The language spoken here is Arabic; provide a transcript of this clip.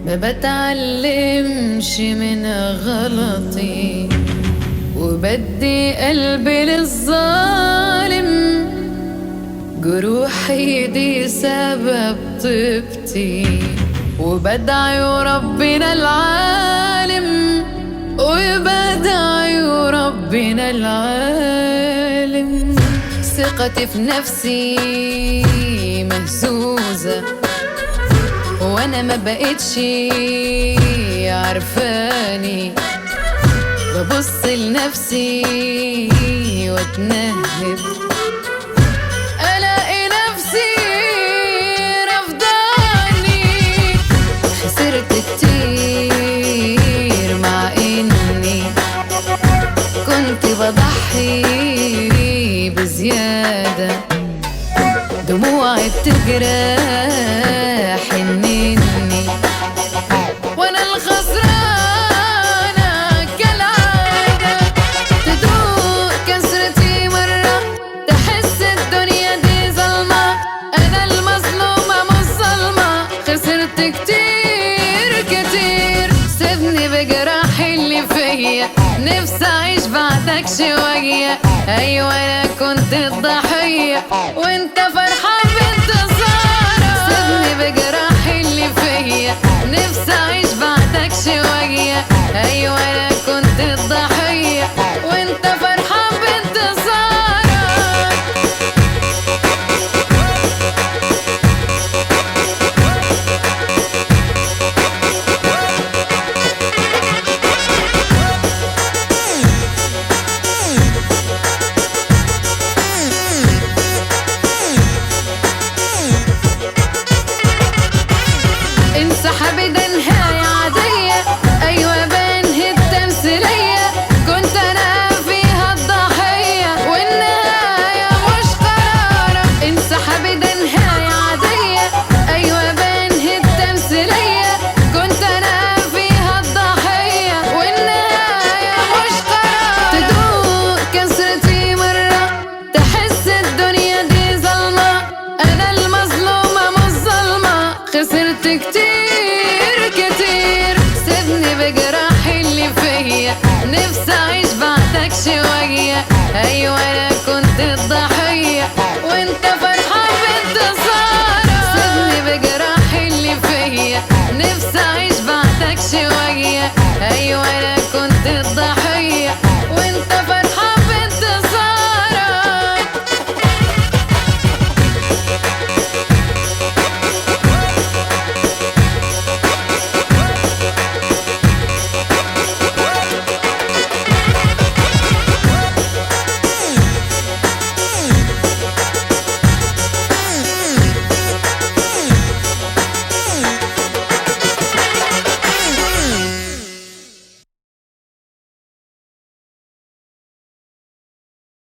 ما بتعلمش من غلطي، وبدي قلبي للظالم. جروحي دي سبب طيبتي، وبدعي ربنا العالم، وبدعي ربنا العالم. ثقتي في نفسي مهزوزة، وانا ما بقتش عارفاني. ببص لنفسي واتنهد، الاقي نفسي رفضاني. خسرت كتير مع اني كنت بضحي بزيادة. دموعي بتجرح إني وانا الخسرانة كالعادة. تدوق كسرتي مرة، تحس الدنيا دي ظلمة. انا المظلومة مش ظلمة، خسرت كتير كتير. سيبني بجراحي اللي فيا، نفسي اعيش بعدك شوية. ايوه انا كنت الضحية وانت فرحان بانتصارك. سيبني بجراحي اللي فيا، نفسي اعيش بعدك شوية. ايوه انا كنت الضحية وانت فرحان بانتصارك. انسحب ده نهاية عادية، أيوة بنهي التمثيلية. كنت أنا فيها الضحية والنهاية مش قرارك. انسحب ده نهاية عادية، أيوة بنهي التمثيلية. كنت أنا فيها الضحية والنهاية مش قرارك. تدوق كسرتي مرة، تحس الدنيا دي ظلمة. أنا المظلومة مش ظلمة، خسرت كتير كتير. سيبني بجراحي اللي فيا، نفسي اعيش بعدك شوية. ايوه انا